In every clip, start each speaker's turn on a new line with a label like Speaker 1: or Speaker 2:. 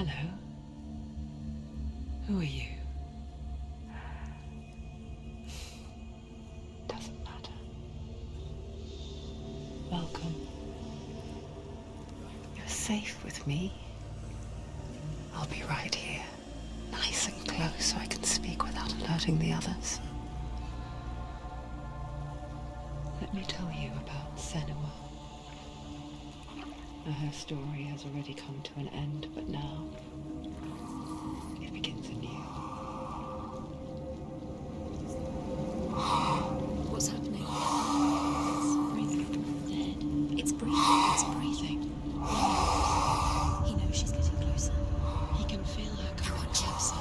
Speaker 1: Hello. Who are you? Doesn't matter. Welcome. You're safe with me. I'll be right here, nice and close so I can speak without alerting the others. Let me tell you about Senua. Her story has already come to an end, but now it begins anew.
Speaker 2: What's happening? It's breathing. It's breathing. He knows she's getting closer. He can feel her coming closer.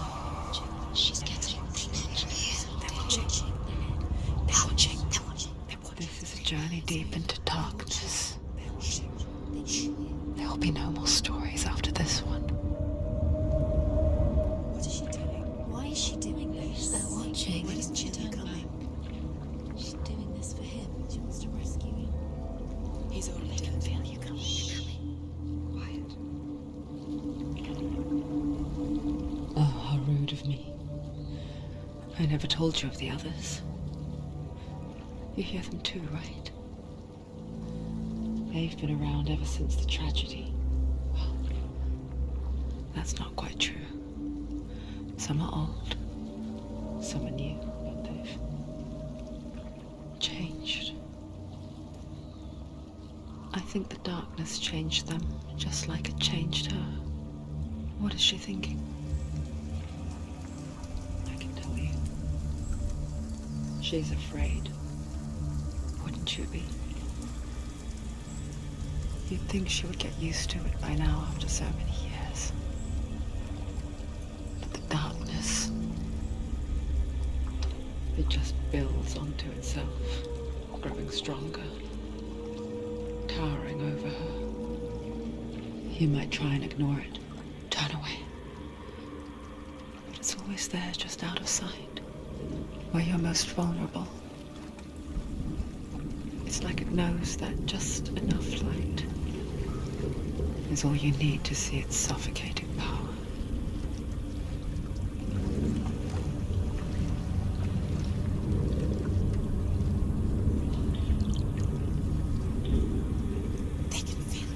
Speaker 2: She's getting closer. They're watching. They're watching. They're watching.
Speaker 1: This is a journey deep into darkness. There will be no more stories after this one.
Speaker 2: What is she doing? Why is she doing this? They're watching. Why doesn't she turn back? She's doing this for him. She wants to rescue him. He's already dead. Feel you coming. Quiet.
Speaker 1: Oh, how rude of me. I never told you of the others. You hear them too, right? They've been around ever since the tragedy. Well, that's not quite true. Some are old, some are new, but they've changed. I think the darkness changed them, just like it changed her. What is she thinking? I can tell you. She's afraid. Wouldn't you be? You'd think she would get used to it by now after so many years. But the darkness, it just builds onto itself, growing stronger, towering over her. You might try and ignore it, turn away. But it's always there, just out of sight, where you're most vulnerable. It's like it knows that just enough light is all you need to see its suffocating power.
Speaker 2: They can feel you.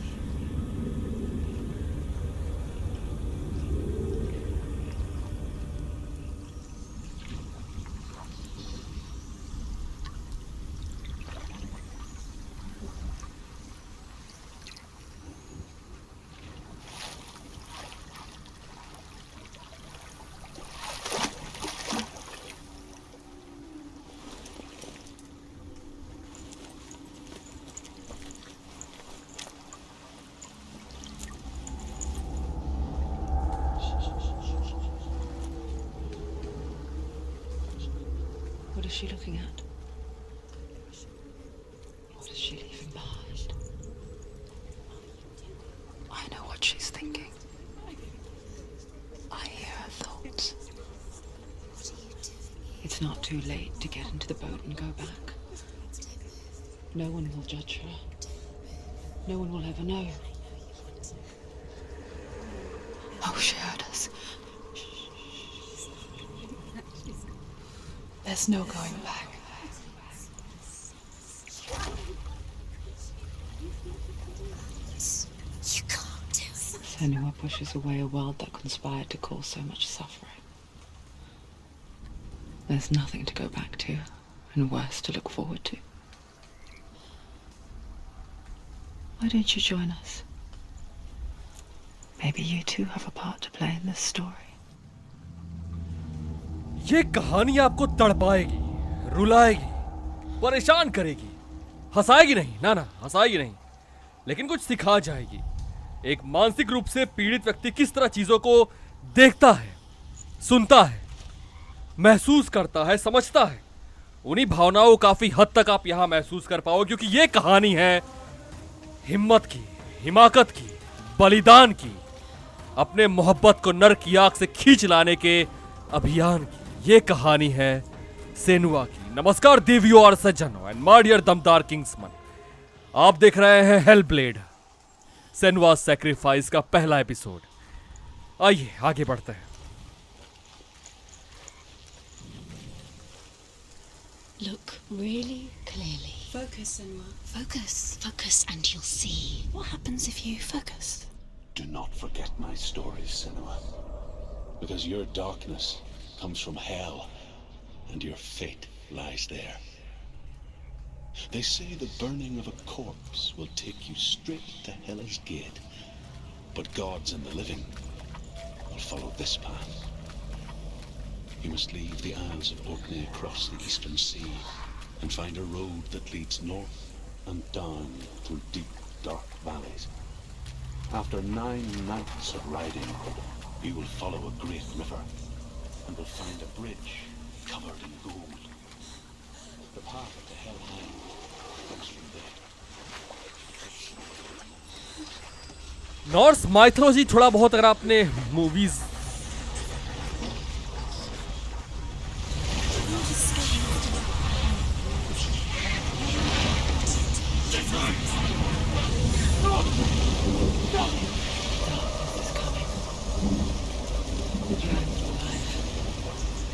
Speaker 1: What is she looking at? What is she leaving behind? I know what she's thinking. I hear her thoughts.
Speaker 2: What are you doing?
Speaker 1: It's not too late to get into the boat and go back. No one will judge her. No one will ever know. Oh, she heard us. There's no going back.
Speaker 2: You can't do it.
Speaker 1: Senua pushes away a world that conspired to cause so much suffering. There's nothing to go back to, and worse to look forward to. Why don't you join us? Maybe you too have a part to play in this story.
Speaker 3: ये कहानी आपको तड़पाएगी, रुलाएगी, परेशान करेगी, हंसाएगी नहीं, ना हंसाएगी नहीं, लेकिन कुछ सिखा जाएगी। एक मानसिक रूप से पीड़ित व्यक्ति किस तरह चीजों को देखता है, सुनता है, महसूस करता है, समझता है, उन्हीं भावनाओं को काफी हद तक आप यहां महसूस कर पाओगे, क्योंकि ये कहानी है हिम्मत की, हिमाकत की, बलिदान की, अपने मोहब्बत को नर की आग से खींच लाने के अभियान की। ये कहानी है सेनुआ की। नमस्कार देवियों और सज्जनों एंड माय डियर दमदार किंग्समैन, आप देख रहे हैं हेल ब्लेड सेनुआ सैक्रिफाइस का पहला एपिसोड। आइए आगे बढ़ते हैं।
Speaker 2: Look really clearly.
Speaker 1: Focus, Senua.
Speaker 2: Focus. Focus and you'll see. What happens if you focus?
Speaker 4: Do not forget my stories, Senua. Because your darkness comes from hell, and your fate lies there. They say the burning of a corpse will take you straight to Hela's gate. But gods and the living will follow this path. You must leave the Isles of Orkney across the eastern sea and find a road that leads north and down through deep, dark valleys. After 9 nights of riding, you will follow a great river and will find a bridge covered in gold. The path to Helheim comes from there.
Speaker 3: Norse mythology थोड़ा बहुत अगर आपने movies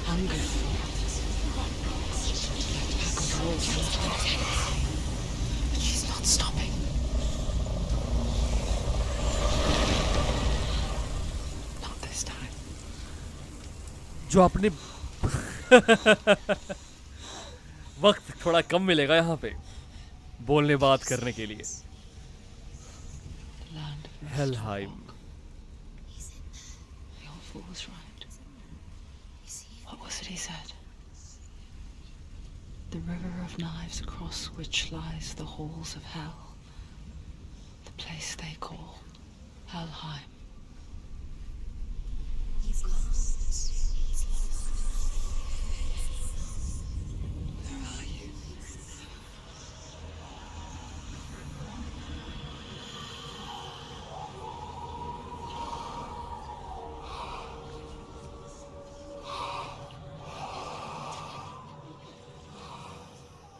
Speaker 1: Hunger. But she's not stopping. Not this time.
Speaker 3: जो आपने वक्त थोड़ा कम मिलेगा यहाँ पे बोलने बात करने के लिए।
Speaker 1: The land of mist.
Speaker 3: हेलहाइम।
Speaker 1: The old fool was right. What was it he said? The river of knives across which lies the halls of hell. The place they call Helheim.
Speaker 2: He's lost. He's lost.
Speaker 1: Where are you?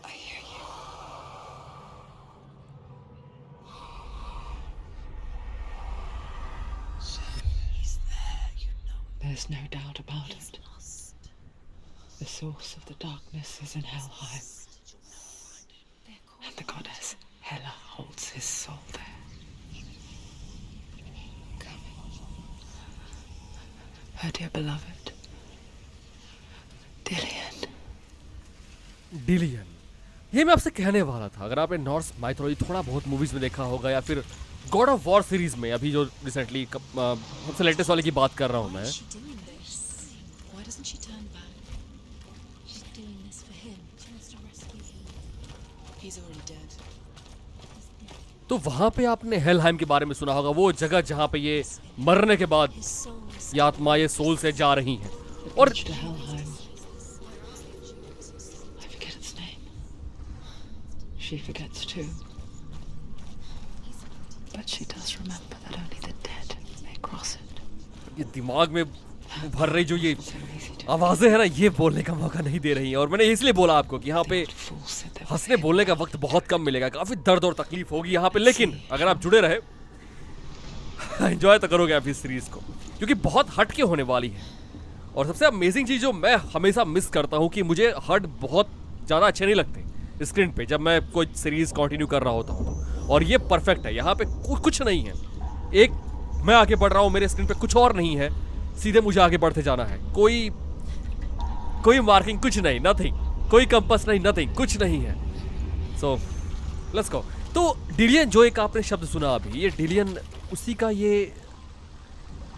Speaker 1: I hear you. He's there, you know. There's no doubt about
Speaker 2: He's
Speaker 1: it.
Speaker 2: lost.
Speaker 1: The source of the darkness is in Helheim,
Speaker 2: They're called
Speaker 1: and the goddess Hela holds his soul there. Her dear beloved, Dillian.
Speaker 3: डिलियन। ये मैं आपसे कहने वाला था, अगर आपने Norse mythology थोड़ा बहुत मूवीज में देखा होगा या फिर गॉड ऑफ वॉर सीरीज में, अभी जो रिसेंटली सबसे लेटेस्ट वाले की बात कर रहा हूँ मैं।
Speaker 2: Why is she doing this? Why doesn't she turn back? She's doing this for him. She wants to rescue him.
Speaker 1: He's already dead.
Speaker 3: तो वहां पे आपने हेलहाइम के बारे में सुना होगा, वो जगह जहाँ पे ये मरने के बाद
Speaker 2: His soul is
Speaker 3: ये आत्मा ये सोल से जा रही हैं।
Speaker 1: The
Speaker 3: और
Speaker 1: bridge to Helheim. I forget its name. She forgets too. But she does remember that only the dead may cross it.
Speaker 3: ये दिमाग में भर रही जो ये
Speaker 1: So easy to
Speaker 3: आवाजें है ना, ये बोलने का मौका नहीं दे रही हैं। और मैंने इसलिए बोला आपको कि यहाँ पे
Speaker 1: forget. Fools said they were
Speaker 3: हंसने बोलने का वक्त बहुत कम मिलेगा, काफी दर्द और तकलीफ होगी यहाँ पे, लेकिन अगर आप जुड़े रहे एंजॉय तो करोगे आप इस सीरीज को, क्योंकि बहुत हट के होने वाली है। और सबसे अमेजिंग चीज जो मैं हमेशा मिस करता हूँ कि मुझे हट बहुत ज्यादा अच्छे नहीं लगते स्क्रीन पे जब मैं कोई सीरीज कंटिन्यू कर रहा होता हूँ तो। और ये परफेक्ट है, यहाँ पे कुछ नहीं है। एक मैं आगे बढ़ रहा हूँ, मेरे स्क्रीन पे कुछ और नहीं है, सीधे मुझे आगे बढ़ते जाना है। कोई मार्किंग कुछ नहीं, नथिंग, कोई कंपास नहीं, नथिंग, कुछ नहीं है। So let's go. तो डिलियन जो एक आपने शब्द सुना अभी, ये डिलियन उसी का ये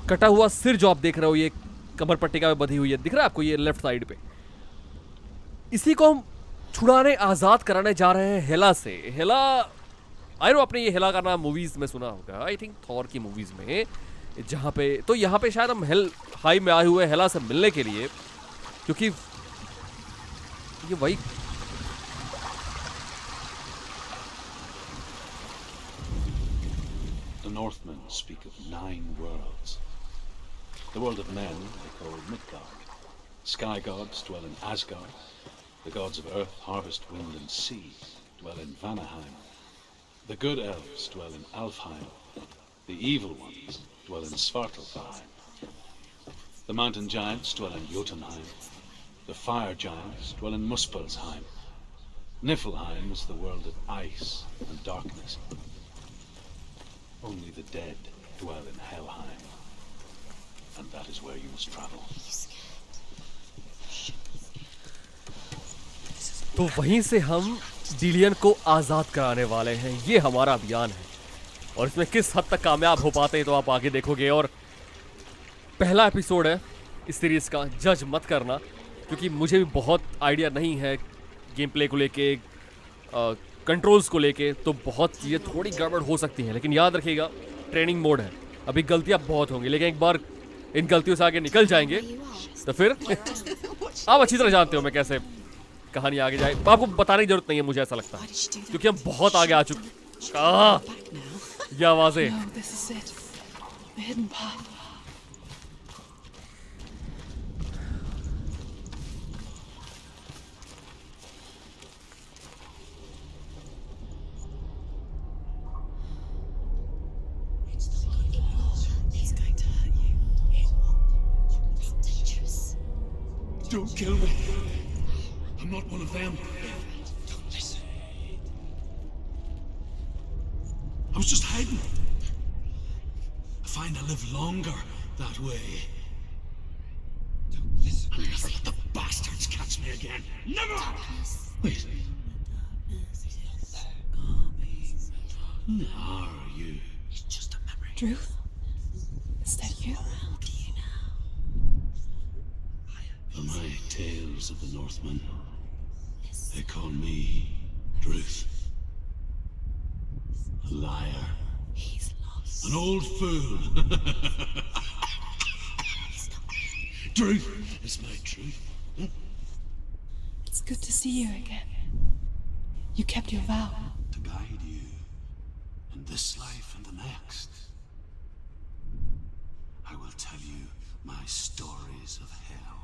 Speaker 3: कटा हुआ सिर जो आप देख रहे हो, ये कमर पट्टिका में बंधी हुई है, दिख रहा है आपको ये लेफ्ट साइड पे, इसी को हम छुड़ाने आजाद कराने जा रहे हैं हेला से। हेला आई नो आपने ये हेला का नाम मूवीज में सुना होगा, आई थिंक थॉर की मूवीज में, जहाँ पे तो यहाँ पे शायद हम हेल हाई में आए हुए हेला से मिलने के लिए, क्योंकि ये वही
Speaker 4: The Northmen speak of 9 worlds. The world of men they call Midgard. Sky gods dwell in Asgard. The gods of earth, harvest, wind and sea dwell in Vanaheim. The good elves dwell in Alfheim. The evil ones dwell in Svartalfheim. The mountain giants dwell in Jotunheim. The fire giants dwell in Muspelheim. Niflheim is the world of ice and darkness. Only the dead dwell in Helheim. And that is where you must travel.
Speaker 3: तो वहीं से हम डिलियन को आज़ाद कराने वाले हैं। ये हमारा अभियान है और इसमें किस हद तक कामयाब हो पाते हैं तो आप आगे देखोगे। और पहला एपिसोड है इस सीरीज़ का, जज मत करना, क्योंकि मुझे भी बहुत आइडिया नहीं है गेम प्ले को लेके, कंट्रोल्स को लेके, तो बहुत चीज़ें थोड़ी गड़बड़ हो सकती हैं। लेकिन याद रखिएगा ट्रेनिंग मोड है, अभी गलतियाँ बहुत होंगी, लेकिन एक बार इन गलतियों से आगे निकल जाएंगे तो फिर आप अच्छी तरह जानते हो मैं कैसे कहानी आगे जाए। आपको बताने की जरूरत नहीं है, मुझे ऐसा लगता है, क्योंकि हम बहुत आगे आ चुके। ये आवाजें।
Speaker 1: No, this is it. The hidden path.
Speaker 2: He's going to hurt you. It's dangerous.
Speaker 4: Don't kill me. I'm not one of them. Don't listen. I was just hiding. I find I live longer that way. Don't listen. I'll never let the bastards catch me again. Never! Wait. Who are you?
Speaker 2: It's just a memory.
Speaker 1: Druth? Is that you?
Speaker 4: For my tales of the Northmen, they call me Druth. A liar.
Speaker 2: He's lost.
Speaker 4: An old fool. Druth is my truth.
Speaker 1: It's good to see you again. You kept your vow.
Speaker 4: To guide you in this life and the next. I will tell you my stories of hell,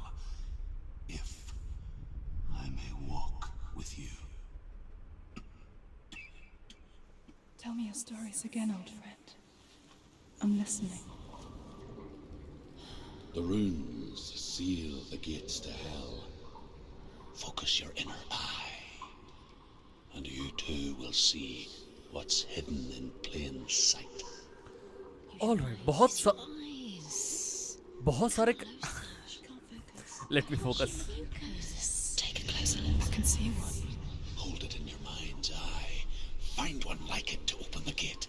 Speaker 4: if I may walk with you.
Speaker 1: Tell me your stories again, old friend. I'm listening.
Speaker 4: The runes seal the gates to hell. Focus your inner eye, and you too will see what's hidden in plain sight.
Speaker 3: Alright, बहुत सारे let me focus.
Speaker 2: Take a closer look.
Speaker 1: I can see one.
Speaker 4: Hold it in your mind's eye. Find one like it to open the gate.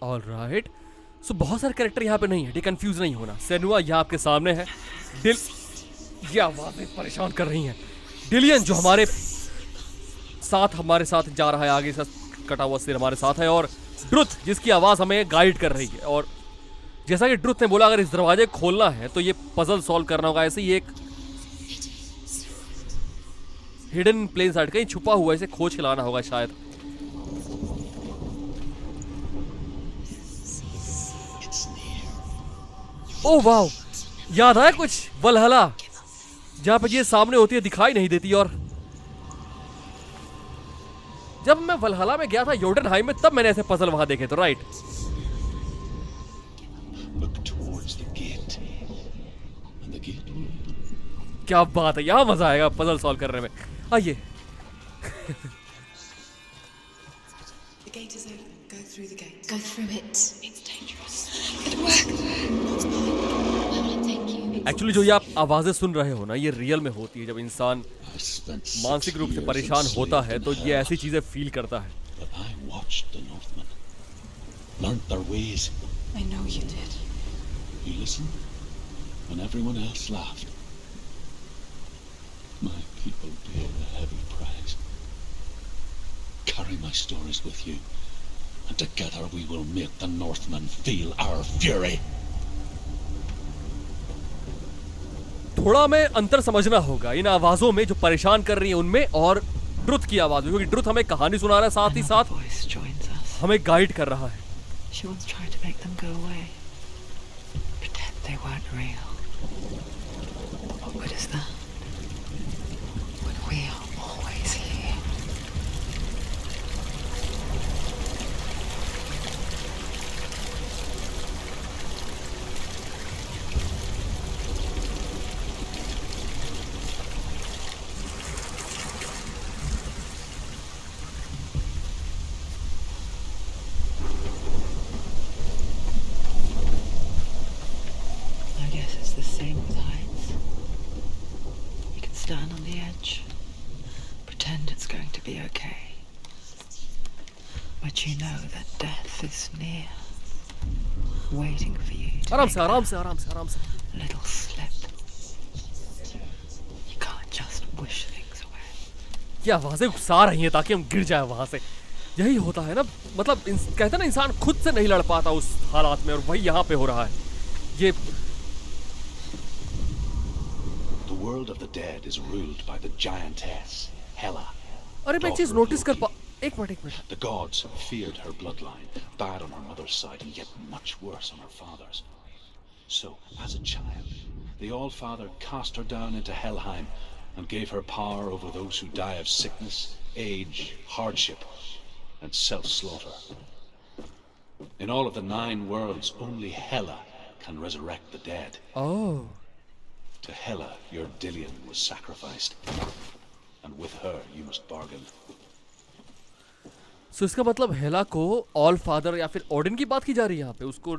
Speaker 3: Alright, so बहुत सारे character यहाँ पे नहीं है, confuse नहीं होना। सेनुआ यहाँ आपके सामने है। ये आवाजें परेशान कर रही हैं। डिलियन जो हमारे साथ जा रहा है, आगे से कटा हुआ सिर हमारे साथ है, और ड्रुथ जिसकी आवाज हमें गाइड कर रही है। और जैसा कि ड्रुथ ने बोला, अगर इस दरवाजे को खोलना है तो ये पजल सॉल्व करना होगा। ऐसे ही एक हिडन प्लेन साइड कहीं छुपा हुआ, इसे खोज के लाना होगा शायद। ओह वाओ, याद आया कुछ वलहला, जहां पे ये सामने होती है, दिखाई नहीं देती। और जब मैं वलहला में गया था योटनहाइम में, तब मैंने ऐसे पजल वहां देखे थे, right?
Speaker 4: Look towards the gate. And the gate will open.
Speaker 3: क्या बात है, यहाँ मजा आएगा पजल सॉल्व करने में। आइए।
Speaker 2: The gate is open. Go through the gate. Go through it. It's dangerous.
Speaker 3: Actually जो ये आप आवाजें सुन रहे हो ना, ये रियल में होती है। जब इंसान
Speaker 4: I spent 6
Speaker 3: मानसिक रूप से
Speaker 4: years
Speaker 3: परेशान होता है तो
Speaker 4: enslaved in
Speaker 3: ये
Speaker 4: hell.
Speaker 3: ऐसी चीजें फील करता है।
Speaker 4: But I watched the Northmen. Learned their ways.
Speaker 1: I know you did.
Speaker 4: You listened when everyone else laughed. My people paid a heavy price. Carry my stories with you, and together we will make the Northmen feel our fury.
Speaker 3: थोड़ा हमें अंतर समझना होगा इन आवाजों में जो परेशान कर रही है उनमें, और ड्रुथ की आवाज में, क्योंकि ड्रुथ हमें कहानी सुना रहा है, साथ ही
Speaker 1: Another
Speaker 3: साथ
Speaker 1: voice joins us.
Speaker 3: हमें गाइड कर रहा है।
Speaker 1: She once tried to make them go away. Pretend they weren't real. What good is that? When we are always here. bridge. Pretend it's going to be okay. But you know that death is near, waiting for you to
Speaker 3: आराम
Speaker 1: make
Speaker 3: से आराम से आराम से आराम से
Speaker 1: that little slip. You can't just wish things away.
Speaker 3: ये आवाजें उकसा रही हैं ताकि हम गिर जाए वहां से। यही होता है ना, मतलब कहते हैं ना इंसान खुद से नहीं लड़ पाता उस हालात में, और वही यहाँ पे हो रहा है। ये
Speaker 4: The world of the dead is ruled by the giantess, Hela.
Speaker 3: अरे मैं चीज
Speaker 4: daughter of
Speaker 3: नोटिस कर
Speaker 4: Loki.
Speaker 3: एक minute.
Speaker 4: The gods feared her bloodline, bad on her mother's side and yet much worse on her father's. So, as a child, the All-Father cast her down into Helheim and gave her power over those who die of sickness, age, hardship, and self-slaughter. In all of the 9 worlds, only Hela can resurrect the dead.
Speaker 3: Oh,
Speaker 4: To Hela, your Dillion was sacrificed, and with her you must bargain.
Speaker 3: सो इसका मतलब हेला को all father या फिर Odin की बात की जा रही है यहाँ पे, उसको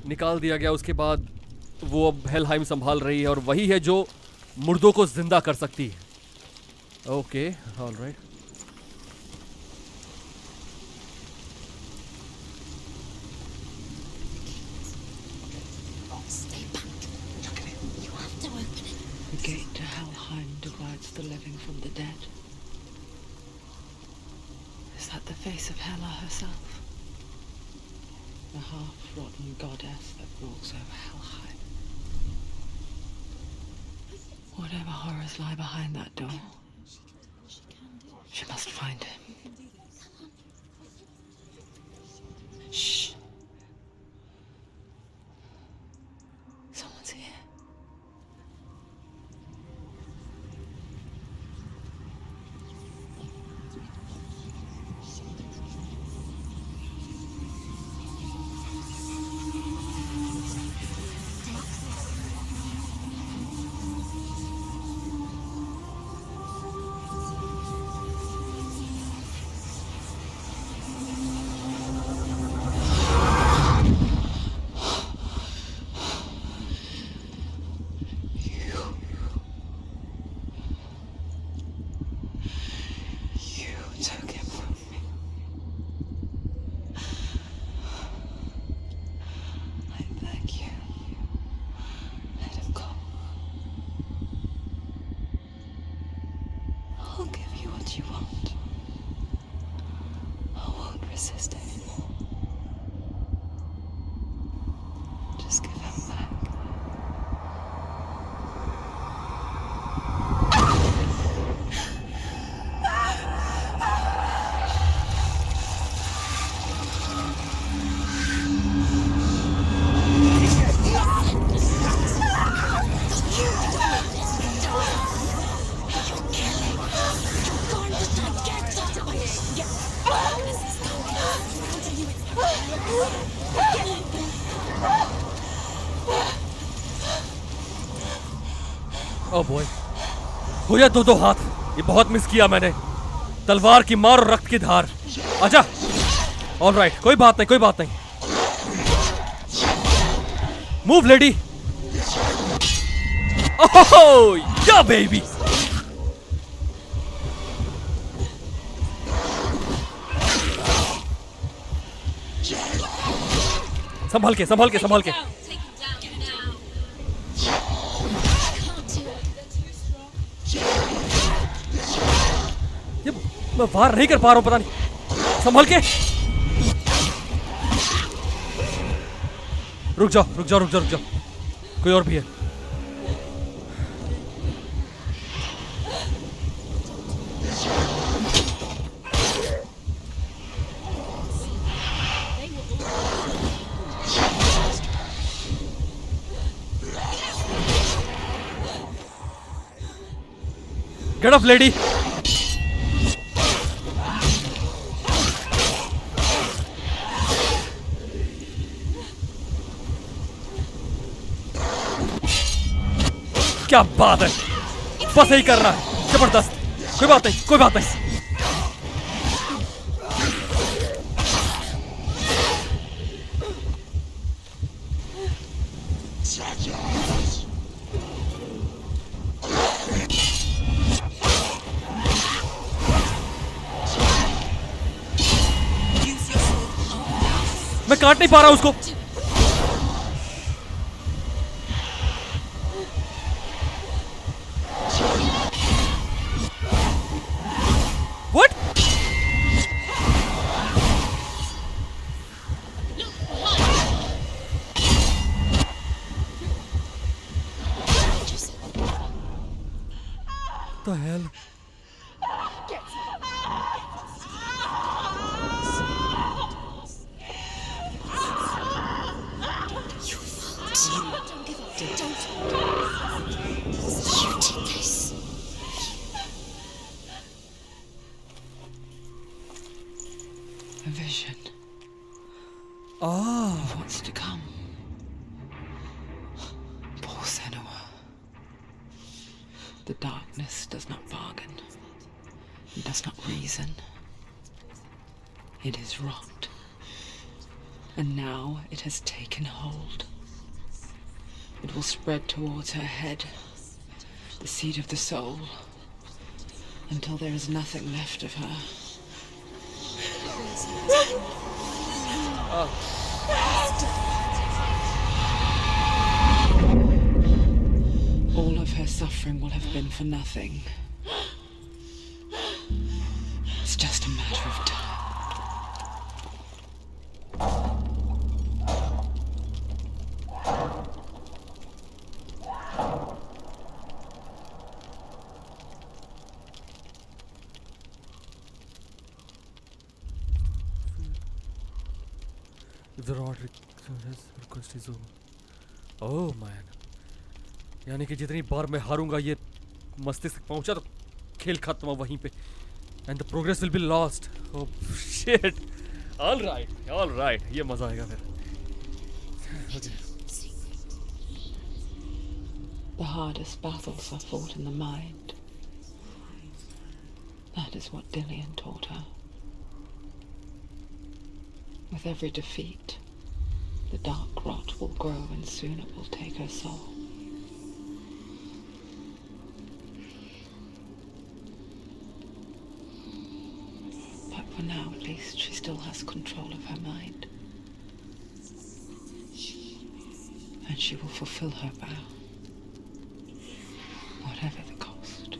Speaker 3: निकाल दिया गया, उसके बाद वो अब हेलहाइम संभाल रही है और वही है जो मुर्दों को जिंदा कर सकती है। Okay, alright.
Speaker 2: Stay back. You have to open it.
Speaker 1: The gate to Helheim divides the living from the dead. Is that the face of Hela herself? The half-rotten goddess that walks over Helheim. Whatever horrors lie behind that door, she must find him. Shh. Someone's here. You took him from me. I beg you, let him go. I'll give you what you want. I won't resist anymore. Just give him back.
Speaker 3: Oh boy, हो या दो हाथ, ये बहुत miss किया मैंने। तलवार की मार और रक्त की धार। आजा। ऑलराइट, कोई बात नहीं, कोई बात नहीं। Move lady. ओह या बेबी। संभल के, संभल के, संभल के।
Speaker 2: Take him down now. Can't do it.
Speaker 3: ये मैं वार नहीं कर पा रहा हूं, पता नहीं। संभल के। रुक जाओ, रुक जाओ, रुक जाओ, रुक जाओ। कोई और भी है। Get up, lady. क्या बात है, बस यही कर रहा है, जबरदस्त। कोई बात नहीं, कोई बात नहीं। काट नहीं पा रहा उसको। What? The hell?
Speaker 2: Don't give up. Don't. You did this.
Speaker 1: A vision
Speaker 3: Ah.
Speaker 1: of what's to come. Poor Senua. The darkness does not bargain. It does not reason. It is rot. And now it has taken hold. It will spread towards her head, the seat of the soul, until there is nothing left of her. All of her suffering will have been for nothing. It's just a matter of time.
Speaker 3: The rod request is over. Oh man. यानी कि जितनी बार मैं हारूंगा ये मस्तिष्क तक पहुंचा तो खेल खत्म हो वहीं पे. And the progress will be lost. Oh shit. All right. ये मजा आएगा फिर. Okay.
Speaker 1: The hardest battles are fought in the mind. That is what Dillian taught her. With every defeat, the dark rot will grow and soon it will take her soul. But for now, at least, she still has control of her mind. And she will fulfill her vow, whatever the cost.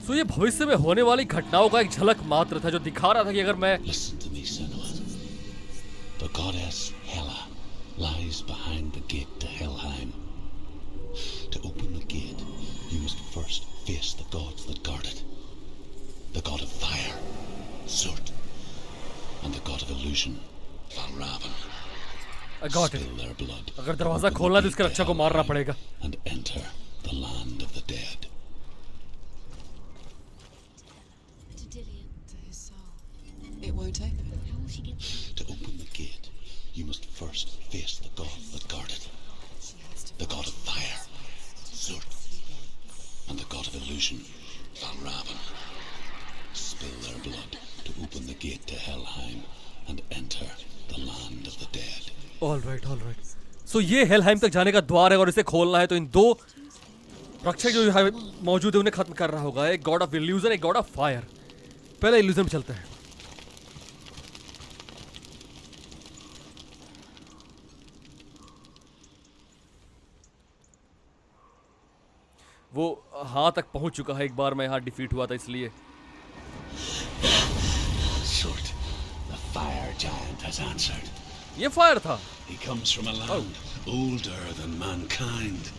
Speaker 3: So ये भविष्य में होने वाली घटनाओं का एक झलक मात्र था जो दिखा रहा था कि अगर मैं
Speaker 4: Listen to me, Senua. The goddess Hela lies behind the gate to Helheim. To open the gate, you must first face the gods that guard it. The god of fire, Surt, and the god of illusion, Valravan.
Speaker 3: I got it.
Speaker 4: Spill their blood.
Speaker 3: अगर दरवाजा खोलना है तो इसके रक्षा को मारना पड़ेगा.
Speaker 4: And enter the land of the dead.
Speaker 2: To Dillian.
Speaker 1: To his soul. It won't open.
Speaker 2: How will she get through?
Speaker 4: To open the gate, you must first face the god that guard it. The god of fire, Surt, and the god of illusion, Valravan. Spill their blood to open the gate to Helheim and enter the land of the dead.
Speaker 3: All right. So ये हेलहाइम तक जाने का द्वार है और इसे खोलना है तो इन दो रक्षक जो यहाँ मौजूद है उन्हें खत्म करना होगा. एक गॉड ऑफ इल्यूजन, एक गॉड ऑफ फायर. पहले इल्यूजन पे चलते हैं. वो हाँ तक पहुंच चुका है. एक बार मैं यहाँ डिफीट हुआ था इसलिए.
Speaker 4: Surt, the fire giant, has answered.
Speaker 3: ये फायर था.
Speaker 4: He comes from a land older than mankind.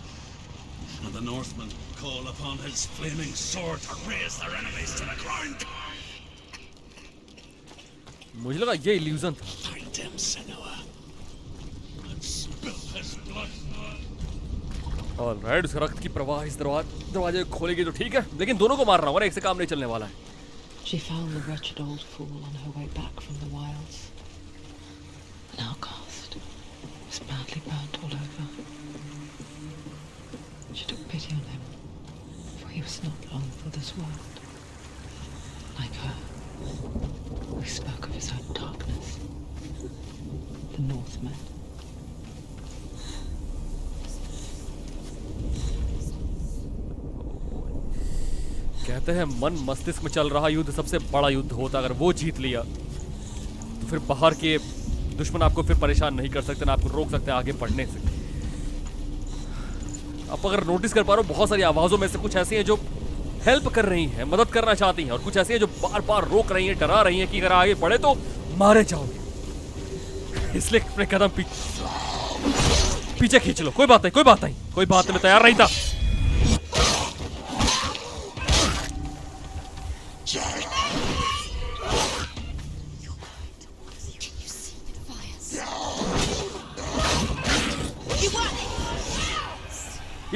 Speaker 4: And the Northmen call upon his flaming sword to raise their enemies to the ground.
Speaker 3: मुझे लगा ये illusion था.
Speaker 4: Find him, Senua, and spill his blood.
Speaker 3: Alright. उसका रक्त की प्रवाह इस दरवाजे को खोलेगी तो ठीक है, लेकिन दोनों को मार रहा हूँ ना, एक से काम नहीं चलने वाला है.
Speaker 1: She found the wretched old fool on her way back from the wilds. An outcast, was badly burnt all over. She took pity on him, for he was not long for this world. Like her, we spoke of his own darkness. The Northmen.
Speaker 3: कहते हैं मन मस्तिष्क में चल रहा युद्ध सबसे बड़ा युद्ध होता, अगर वो जीत लिया तो फिर बाहर के दुश्मन आपको फिर परेशान नहीं कर सकते, ना आपको रोक सकते आगे बढ़ने से। आप अगर नोटिस कर पा रहे हो, बहुत सारी आवाजों में से कुछ ऐसी हैं जो हेल्प कर रही हैं, मदद करना चाहती हैं, और कुछ ऐसी हैं जो बार बार रोक रही हैं, डरा रही हैं कि अगर आगे बढ़े तो मारे जाओगे। इसलिए अपने कदम पीछे खींच लो। कोई बात नहीं, कोई बात नहीं, कोई बात नहीं, मैं तैयार नहीं था।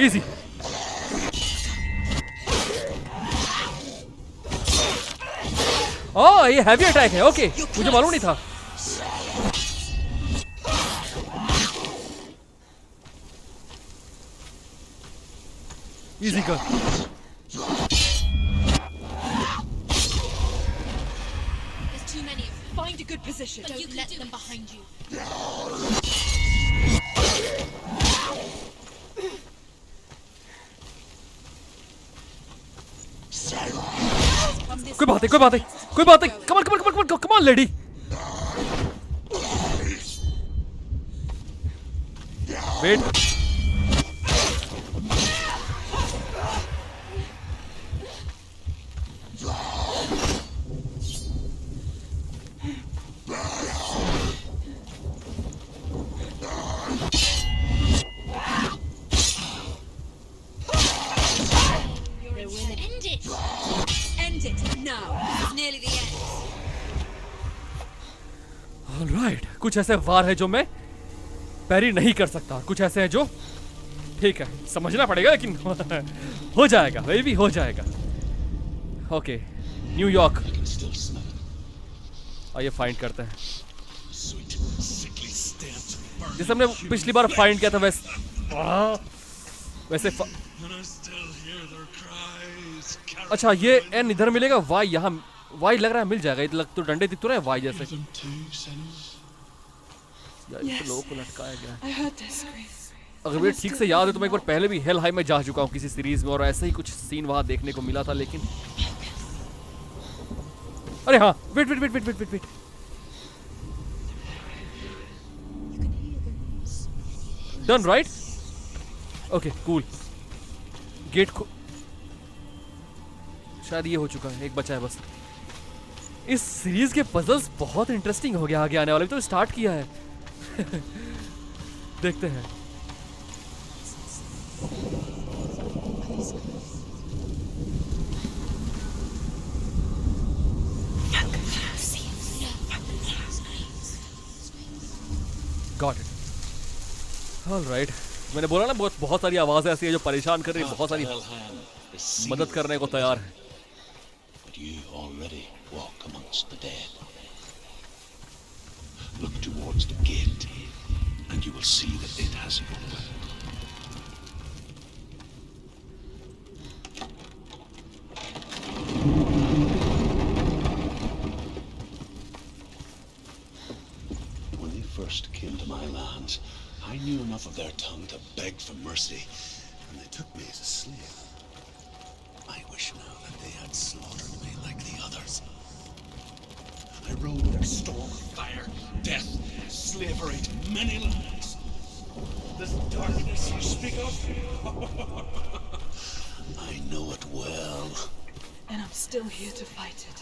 Speaker 3: इजी। ओह, ये हैवी अटैक है। ओके, मुझे मालूम नहीं था। इजी कर।
Speaker 2: There's too many of them.
Speaker 5: Find a good position.
Speaker 2: Don't let them behind you.
Speaker 3: कोई बात नहीं, कोई बात नहीं, कोई बात नहीं। Come on, come on, come on, come on lady. Wait.
Speaker 2: End it.
Speaker 5: End it now.
Speaker 2: It's nearly the end.
Speaker 3: Alright, कुछ ऐसे वार है जो मैं पैरी नहीं कर सकता, और कुछ ऐसे हैं जो ठीक है, समझना पड़ेगा, लेकिन हो जाएगा, वे भी हो जाएगा। Okay, New York.
Speaker 4: I can still smell it.
Speaker 3: आइए फाइंड करते हैं।
Speaker 4: Sweet, sickly stench of burning
Speaker 3: जैसे हमने पिछली बार फाइंड किया था वैसे
Speaker 4: And I still hear their cries.
Speaker 3: अच्छा, ये एन इधर मिलेगा, वाई यहाँ, वाई लग रहा है मिल जाएगा। इधर लग तो डंडे दिख तो रहे हैं वाई जैसे।
Speaker 4: Them too, Senua.
Speaker 3: यार, इस पे लोगों को लटकाया गया है।
Speaker 5: I heard their scream.
Speaker 3: अगर मुझे ठीक से याद है तो मैं एक बार पहले भी हेल हाई में जा चुका हूँ किसी सीरीज में, और ऐसे ही कुछ सीन वहां देखने को मिला था, लेकिन अरे हाँ, wait wait wait wait wait wait wait
Speaker 2: You can hear the noise.
Speaker 3: Done right. Okay cool. Gate खो, शायद ये हो चुका है, एक बचा है बस। इस सीरीज के पजल्स बहुत इंटरेस्टिंग हो गया आगे आने वाले, तो स्टार्ट किया है। देखते हैं। Got it. ऑलराइट, मैंने बोला ना बहुत सारी आवाजें ऐसी है जो परेशान कर रही है, बहुत सारी
Speaker 4: Hellhand is
Speaker 3: मदद
Speaker 4: sealed
Speaker 3: करने को तैयार है।
Speaker 4: But you already walk amongst the dead. Look towards the gate, and you will see that it has opened. When they first came to my lands, I knew enough of their tongue to beg for mercy, and they took me as a slave. I wish now that they had slaughtered me like the others. I rode their storm of fire, death, slavery to many lands. This darkness you speak of, I know it well.
Speaker 5: And I'm still here to fight it.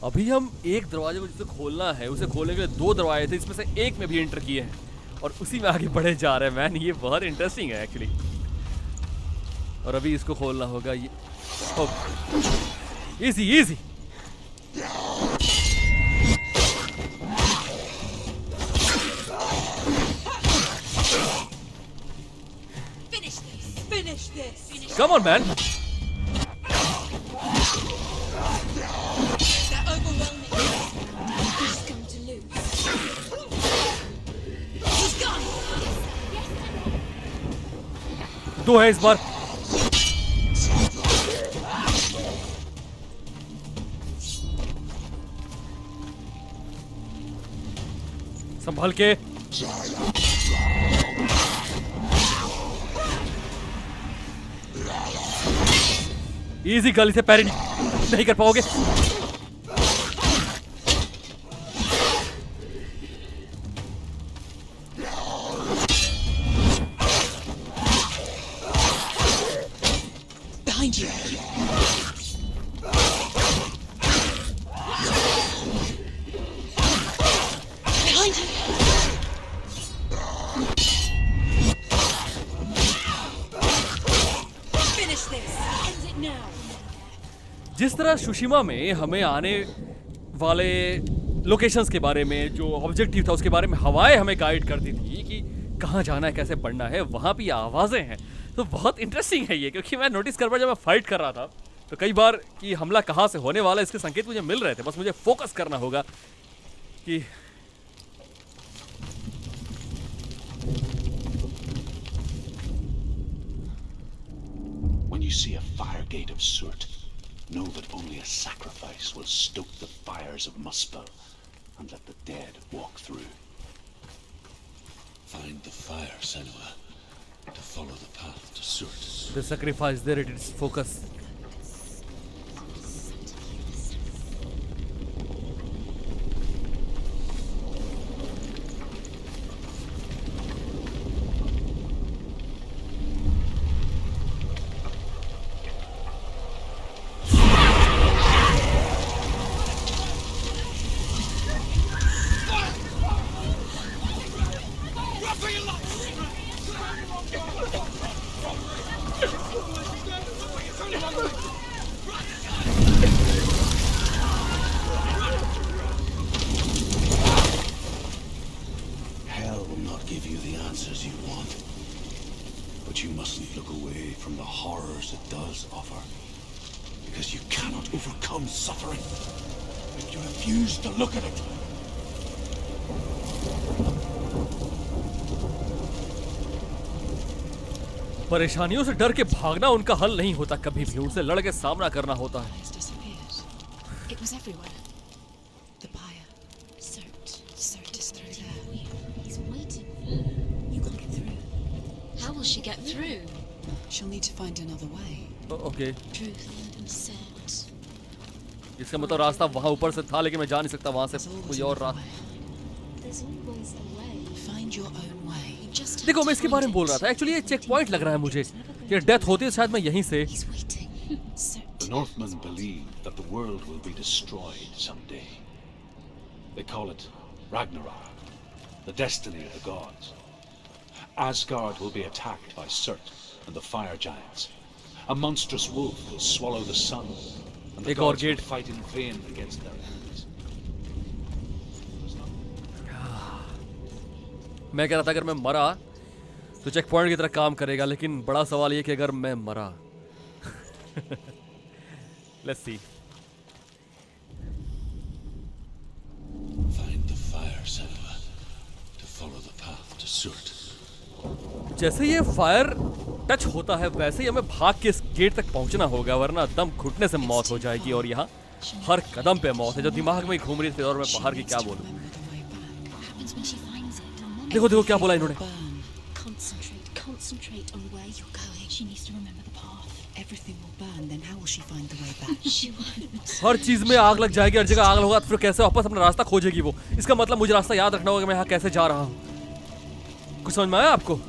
Speaker 3: अभी हम एक दरवाजे को जिसे खोलना है उसे खोलने के लिए दो दरवाजे थे, इसमें से एक में भी एंटर किए हैं और उसी में आगे बढ़े जा रहे हैं। मैन, ये बहुत इंटरेस्टिंग है एक्चुअली। और अभी इसको खोलना होगा। ये easy easy.
Speaker 2: Finish this.
Speaker 5: Finish this.
Speaker 2: Finish.
Speaker 3: Come on man.
Speaker 2: They're overwhelming. Who's going to lose? He's gone.
Speaker 3: दो है इस बार। संभाल के। इजी गली से पैरी नहीं कर पाओगे।
Speaker 2: Behind you. Behind you.
Speaker 5: Finish this. End it now.
Speaker 3: जिस तरह सुशिमा में हमें आने वाले लोकेशंस के बारे में जो ऑब्जेक्टिव था उसके बारे में हवाएं हमें गाइड करती थी कि कहाँ जाना है, कैसे बढ़ना है, वहाँ भी आवाज़ें हैं। तो बहुत इंटरेस्टिंग है ये, क्योंकि मैं नोटिस कर पाया जब मैं फाइट कर रहा था तो कई बार कि हमला कहाँ से होने वाला है इसके संकेत मुझे मिल रहे थे, बस मुझे फोकस करना होगा कि
Speaker 4: When you see a fire gate of Surt, know that only a sacrifice will stoke the fires of Muspel and let the dead walk through. Find the fire, Senua, to follow the path to Surt.
Speaker 3: the sacrifice there it is focus.
Speaker 4: Hell will not give you the answers you want. But you mustn't look away from the horrors it does offer. Because you cannot overcome suffering if you refuse to look at it.
Speaker 3: परेशानियों से डर के भागना उनका हल नहीं होता, कभी भी उनसे लड़ के सामना करना होता है।
Speaker 2: Has disappeared. It was everywhere. The pyre. Surt is through there.
Speaker 6: He's waiting for her. You can't get through.
Speaker 2: How will she get through?
Speaker 5: She'll need to find another way.
Speaker 3: Okay,
Speaker 6: Truth said.
Speaker 3: इसका मतलब रास्ता वहाँ ऊपर से था लेकिन मैं जा नहीं सकता वहाँ से,
Speaker 5: There's
Speaker 3: कोई
Speaker 5: always
Speaker 3: और
Speaker 5: another
Speaker 3: रास्ता।
Speaker 5: way.
Speaker 6: There's always a way.
Speaker 5: Find your own way.
Speaker 2: You just have
Speaker 3: देखो
Speaker 2: to
Speaker 3: मैं इसके बारे में
Speaker 2: find
Speaker 3: बोल
Speaker 2: it.
Speaker 3: रहा था, एक्चुअली ये चेक पॉइंट लग रहा है मुझे कि डेथ होती है शायद मैं यहीं से।
Speaker 2: He's waiting. Surt.
Speaker 4: The Northmen believe that the world will be destroyed someday. They call it Ragnarok, the destiny of the gods. Asgard will be attacked by Surt and the fire giants. A monstrous wolf will swallow the sun, and the
Speaker 3: एक और
Speaker 4: gods will
Speaker 3: gate.
Speaker 4: fight in vain against their enemies.
Speaker 3: मैं कह रहा था अगर मैं मरा तो चेक पॉइंट की तरह काम करेगा, लेकिन बड़ा सवाल ये कि अगर मैं मरा let's see.
Speaker 4: Find the fire, Senua, to follow the path to Surt.
Speaker 3: जैसे ये फायर टच होता है वैसे ही हमें भाग के इस गेट तक पहुंचना होगा, वरना दम घुटने से मौत हो जाएगी। और यहाँ हर कदम पे मौत है जो दिमाग में घूम रही थी, और मैं
Speaker 5: She
Speaker 3: बाहर की
Speaker 5: needs
Speaker 3: क्या
Speaker 5: to
Speaker 3: बोलूं।
Speaker 5: remember the way back.
Speaker 6: What happens when she finds it?
Speaker 3: देखो देखो क्या बोला इन्होंने।
Speaker 5: Burn.
Speaker 6: Concentrate on where you're going. She needs to remember the path.
Speaker 5: Everything will burn. Then how will she find the way back?
Speaker 6: She won't.
Speaker 3: हर चीज में आग लग जाएगी, हर जगह आग होगा तो फिर कैसे वापस अपना रास्ता खोजेगी वो। इसका मतलब मुझे रास्ता याद रखना होगा कि मैं यहाँ कैसे जा रहा हूँ। कुछ समझ में आया आपको?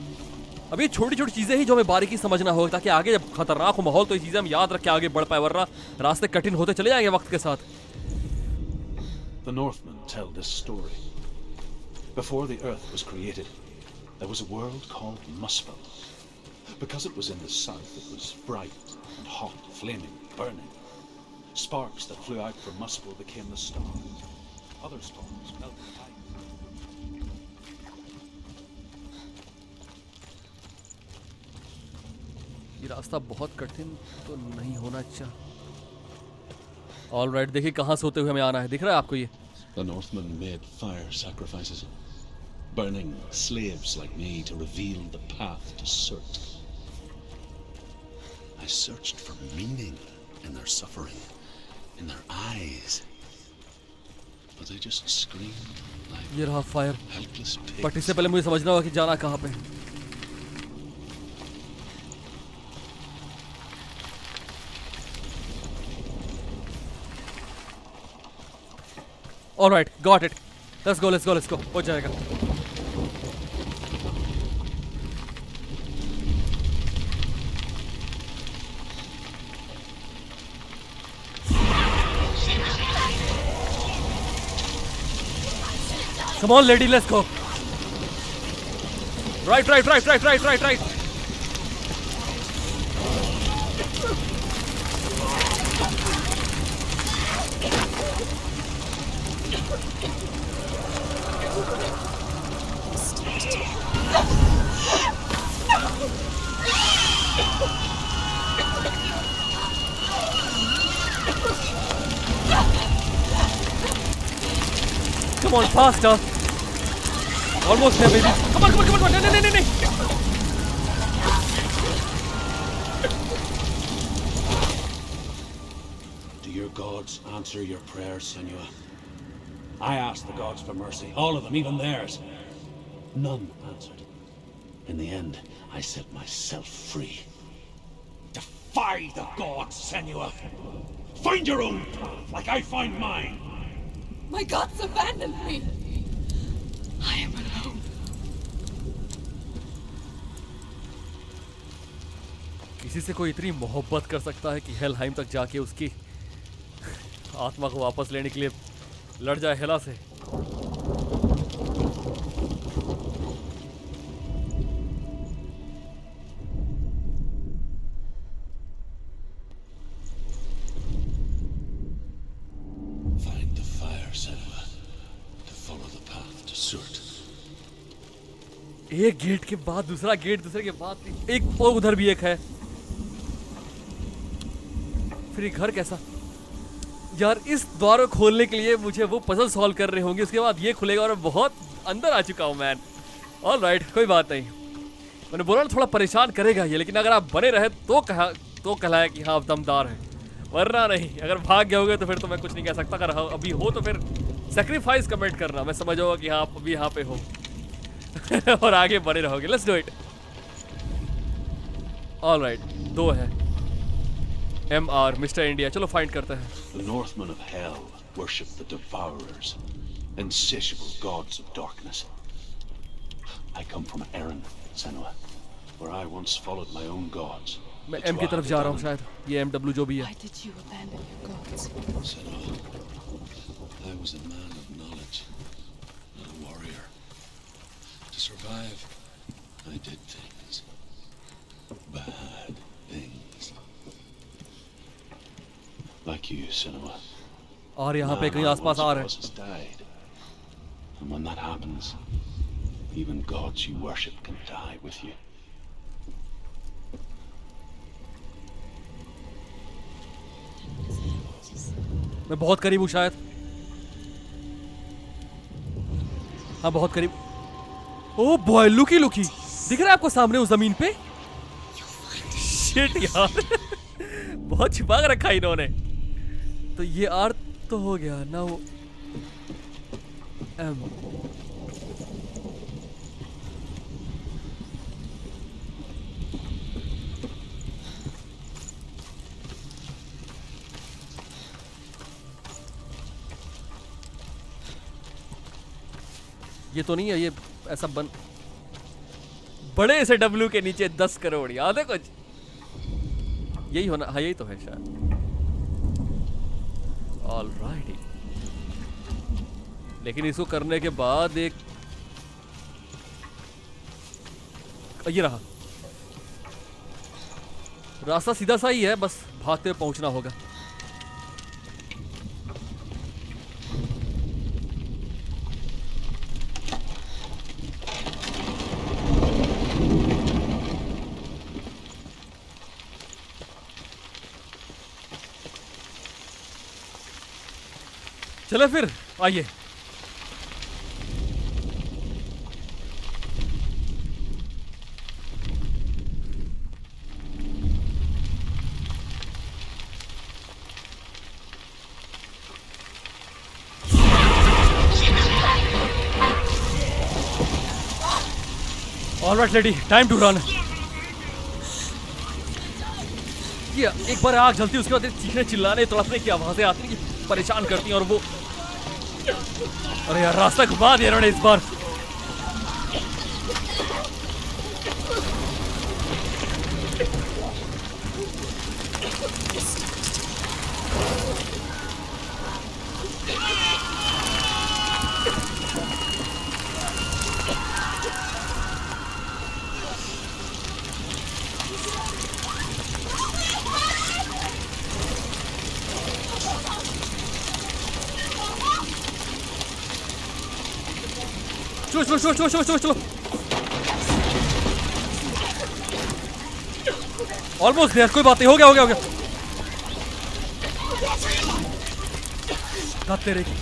Speaker 3: अब ये छोटी छोटी चीजें ही जो हमें बारीकी समझना होगा, ताकि आगे जब खतरनाक हो माहौल तो ये चीजें हम याद रख के आगे बढ़ पाए, वरना रास्ते कठिन होते चले जाएंगे वक्त के साथ।
Speaker 4: The Northmen tell this story. Before the earth was created, there was a world called Muspel. Because it was in the south, it was bright and hot, flaming, burning. Sparks that flew out from Muspel became the stars. Other stars melted ice.
Speaker 3: ये रास्ता बहुत कठिन तो नहीं होना चाहिए। Alright, देखिए कहाँ से होते हुए हमें आना है, दिख रहा है आपको ये?
Speaker 4: The Northmen made fire sacrifices, burning slaves like me to reveal the path to Surt. I searched for meaning in their suffering, in their eyes. But they just screamed like
Speaker 3: ये रहा फायर,
Speaker 4: helpless pigs.
Speaker 3: बट इससे पहले मुझे समझना होगा कि जाना कहाँ पे। Alright, got it. Let's go let's go let's go, हो जाएगा। Come on, lady, let's go. Right. Come on, faster. Almost there, baby. Come on. No.
Speaker 4: Do your gods answer your prayers, Senua? I asked the gods for mercy, all of them, even theirs. None answered. In the end, I set myself free. Defy the gods, Senua! Find your own path, like I find mine!
Speaker 1: My gods abandoned me. I am alone.
Speaker 3: किसी से कोई इतनी मोहब्बत कर सकता है कि हेलहाइम तक जाके उसकी आत्मा को वापस लेने के लिए लड़ जाए हेला से?
Speaker 4: Find the fire, Senua, to follow the path to Surt.
Speaker 3: एक गेट के बाद दूसरा गेट, दूसरे के बाद एक और उधर भी एक है। फिर ये घर कैसा? यार इस द्वार को खोलने के लिए मुझे वो पजल सॉल्व कर रहे होंगे, उसके बाद ये खुलेगा और मैं बहुत अंदर आ चुका हूँ मैन। ऑलराइट, कोई बात नहीं। मैंने बोला ना थोड़ा परेशान करेगा ये, लेकिन अगर आप बने रहे तो कहलाया कि हाँ आप दमदार हैं, वरना नहीं। अगर भाग गए होगे तो फिर तो मैं कुछ नहीं कह सकता। अगर अभी हो तो फिर सेक्रीफाइस कमेंट करना, मैं समझ जाऊंगा कि हाँ आप अभी यहाँ पे हो और आगे बने रहोगे। Let's do it. ऑलराइट, 2 है। MR मिस्टर इंडिया, चलो फाइंड करते हैं।
Speaker 4: The Northmen of Hell worship the Devourers, insatiable gods of darkness. I come from Erin, Senua, where I once followed my own gods.
Speaker 3: मैं M की तरफ जा रहा हूँ शायद, ये MW जो भी है।
Speaker 1: Why did you abandon your gods?
Speaker 4: Senua, I was a man of knowledge, not a warrior. To survive, I did things. Bad things. Like you, Senua.
Speaker 3: और यहाँ पे कहीं आसपास आ रहे हैं।
Speaker 4: has died. And when that happens, even gods you worship can die with you.
Speaker 3: मैं बहुत करीब हूँ शायद। हाँ बहुत करीब। ओह बॉय, लुकी दिख रहा है आपको सामने उस जमीन पे? शिट यार बहुत छिपा के रखा इन्होंने। तो ये आर तो हो गया ना, वो M। ये तो नहीं है, ये ऐसा बड़े से W के नीचे 10 करोड़, याद है कुछ? यही होना, हाँ यही तो है शायद। ऑलराइटी, लेकिन इसको करने के बाद एक ये रहा रास्ता, सीधा सा ही है, बस भागते हुए पहुंचना होगा। चले फिर, आइए। Alright lady, time to run. एक बार आग जलती है, उसके बाद चीखने चिल्लाने तड़पने की आवाजें आती हैं, परेशान करती हैं, और वो अरे यार रास्ता घुमा दिया इन्होंने इस बार। चलो चलो चलो चलो चलो चलो। ऑलमोस्ट देयर, कोई बात नहीं, हो गया हो गया हो गया। कब तेरे की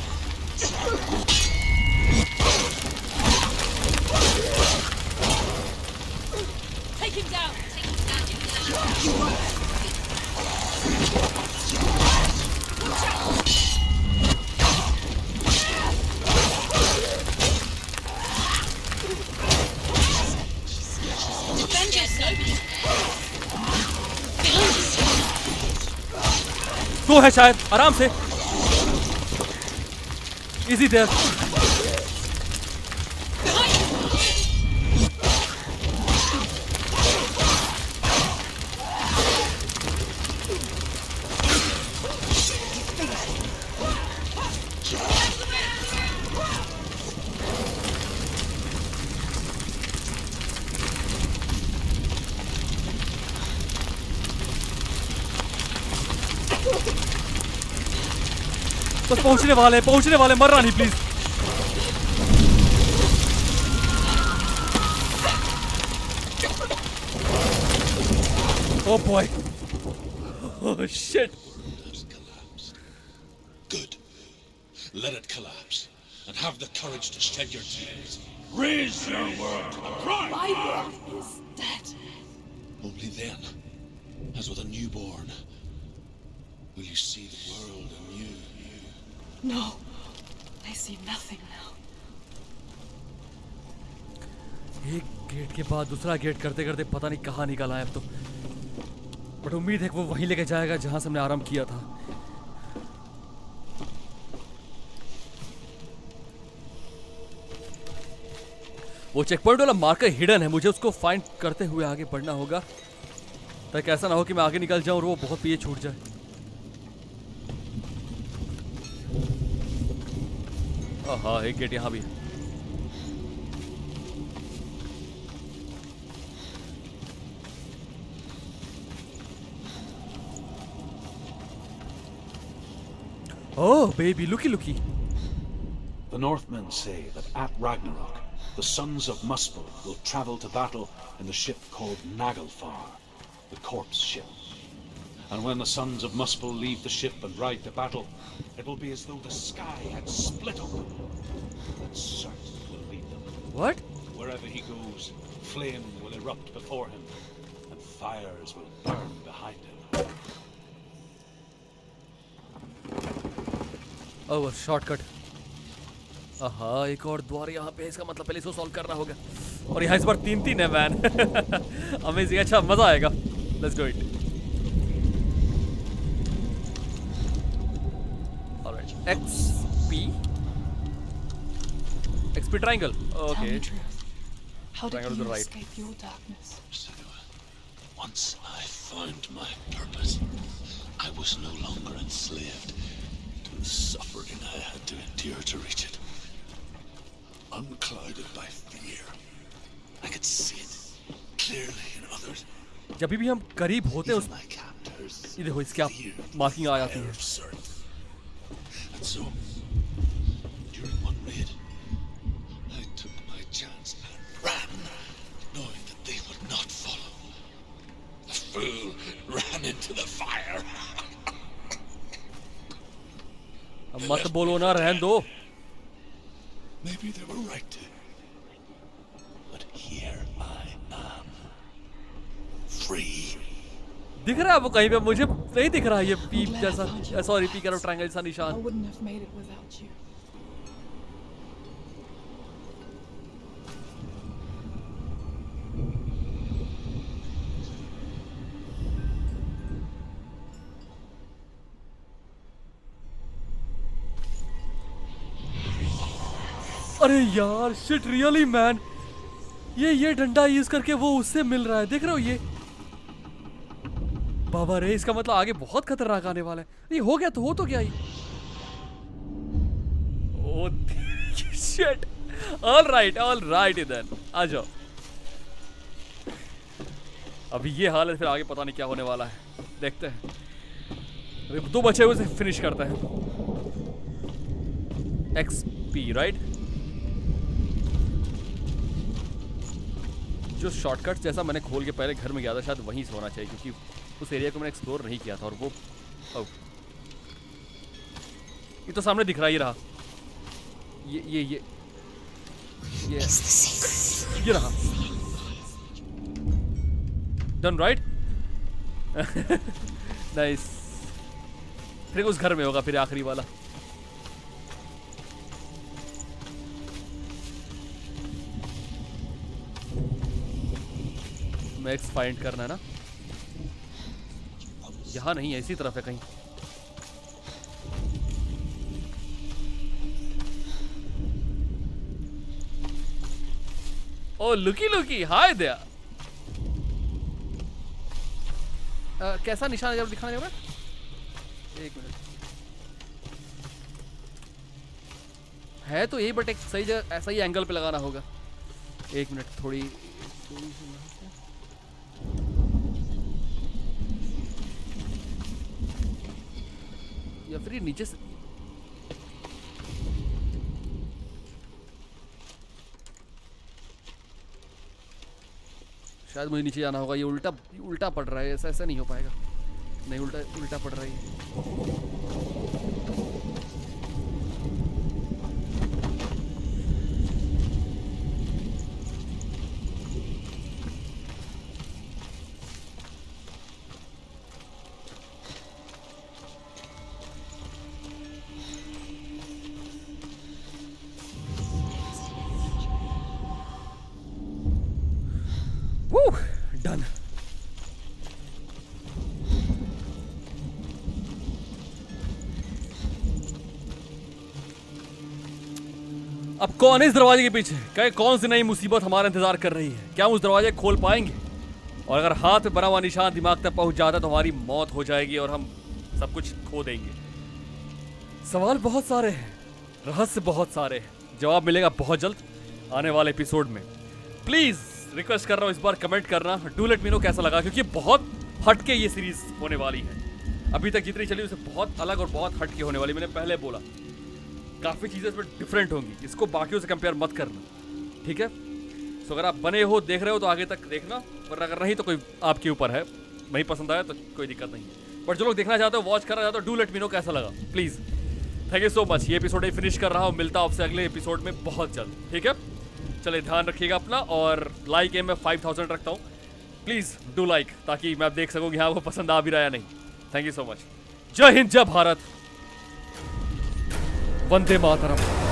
Speaker 6: Take him down. Defend yourself.
Speaker 3: तो है शायद, आराम से। Easy there. बस पहुंचने वाले, मरना नहीं please. Oh boy. Oh shit.
Speaker 4: Has collapsed. Good. Let it collapse. And have the courage to shed your tears. Raise your world. Cry!
Speaker 6: My world is dead.
Speaker 4: Only then, as with a newborn, will you see the world anew.
Speaker 6: No. I see nothing now.
Speaker 3: एक gate के बाद दूसरा gate करते करते पता नहीं कहाँ निकल आया अब तो। बट उम्मीद है कि वो वहीं लेके जाएगा जहां से हमने आरंभ किया था। वो चेक पॉइंट वाला मार्कर हिडन है, मुझे उसको फाइंड करते हुए आगे बढ़ना होगा ताकि ऐसा ना हो कि मैं आगे निकल जाऊं और वो बहुत पीछे छूट जाए। हाँ, एक गेट यहाँ भी है। Oh, baby, looky.
Speaker 7: The Northmen say that at Ragnarok, the sons of Muspel will travel to battle in the ship called Naglfar, the corpse ship. And when the sons of Muspel leave the ship and ride to battle, it will be as though the sky had split open. And Surt will lead them.
Speaker 3: What?
Speaker 7: Wherever he goes, flame will erupt before him, and fires will burn behind him.
Speaker 3: Oh, shortcut. हाँ, एक और द्वार यहाँ पे, इसका मतलब पहले इसको सॉल्व करना होगा। और यहाँ इस बार 3-3 है मैन। अमेजिंग, अच्छा मजा आएगा। Let's do it. Alright, XP triangle.
Speaker 6: Tell
Speaker 3: okay.
Speaker 6: me truth. How did
Speaker 3: Triangle to
Speaker 6: you
Speaker 3: the right.
Speaker 6: escape your darkness?
Speaker 4: Senua, once I found my purpose, I was no longer enslaved to the suffering I had to endure to reach it. Unclouded by fear, I could see it clearly in others.
Speaker 3: जब भी हम करीब होते हैं उस
Speaker 4: Even my captors
Speaker 3: ये देखो इसकी आप
Speaker 4: feared
Speaker 3: मार्किंग आ जाती
Speaker 4: the
Speaker 3: है।
Speaker 4: fire of Surt. And so, during one raid, I took my chance and ran, knowing that they would not follow. The fool ran into the fire.
Speaker 3: अब मत बोलो ना, रहने दो।
Speaker 4: Maybe they were right to. But here I am. Free.
Speaker 3: दिख रहा है वो कहीं पे? मुझे नहीं दिख रहा ये पी जैसा, सॉरी पी करो ट्रायंगल जैसा
Speaker 6: I
Speaker 3: निशान।
Speaker 6: wouldn't have made it without you.
Speaker 3: अरे यार शिट रियली मैन, ये डंडा यूज करके वो उससे मिल रहा है, देख रहे हो ये? बाबा रे, इसका मतलब आगे बहुत खतरनाक आने वाला है। ये हो गया तो हो तो क्या ही। Oh shit. All right then, आ जाओ। अभी ये हाल है, फिर आगे पता नहीं क्या होने वाला है, देखते हैं। अभी 2 बचे हुए से फिनिश करते हैं। XP right. जो शॉर्टकट जैसा मैंने खोल के पहले घर में गया था, शायद वहीं से होना चाहिए, क्योंकि उस एरिया को मैंने एक्सप्लोर नहीं किया था। और वो ये तो सामने दिख रहा ही रहा। ये रहा। Done right. नाइस। फिर उस घर में होगा फिर आखिरी वाला। मैक्स फाइंड करना है ना, यहाँ नहीं है, इसी तरफ है कहीं। ओ लुकी हाय देयर। कैसा निशान है जब दिखाना जरा? एक मिनट। है तो यही, बट एक सही जगह, ऐसा ही एंगल पे लगाना होगा। एक मिनट, थोड़ी या फिर नीचे से। शायद मुझे नीचे जाना होगा। ये उल्टा पड़ रहा है, ऐसा नहीं हो पाएगा। नहीं, उल्टा पड़ रहा है। डन। अब कौन है इस दरवाजे के पीछे? क्या कौन सी नई मुसीबत हमारा इंतजार कर रही है? क्या हम उस दरवाजे को खोल पाएंगे? और अगर हाथ पे बना हुआ निशान दिमाग तक पहुंच जाता है तो हमारी मौत हो जाएगी और हम सब कुछ खो देंगे। सवाल बहुत सारे हैं, रहस्य बहुत सारे हैं, जवाब मिलेगा बहुत जल्द आने वाले एपिसोड में। प्लीज रिक्वेस्ट कर रहा हूँ इस बार कमेंट करना, डू लेट मी नो कैसा लगा, क्योंकि बहुत हटके ये सीरीज होने वाली है। अभी तक जितनी चली उससे बहुत अलग और बहुत हटके होने वाली। मैंने पहले बोला काफ़ी चीज़ें इसमें डिफरेंट होंगी, इसको बाकियों से कंपेयर मत करना, ठीक है? सो अगर आप बने हो, देख रहे हो तो आगे तक देखना, पर अगर नहीं तो कोई आपके ऊपर है। नहीं पसंद आया तो कोई दिक्कत नहीं है, बट जो लोग देखना चाहते हो, वॉच करना चाहते हो, डू लेट मी नो कैसा लगा please. Thank you so much. ये एपिसोड ही फिनिश कर रहा हूँ, मिलता हूँ आपसे अगले एपिसोड में बहुत जल्द, ठीक है? चलिए ध्यान रखिएगा अपना, और लाइक मैं 5000 रखता हूँ, प्लीज़ डू लाइक, ताकि मैं देख सकूँ कि हाँ वो पसंद आ भी रहा है या नहीं। Thank you so much. जय हिंद, जय भारत, वंदे मातरम।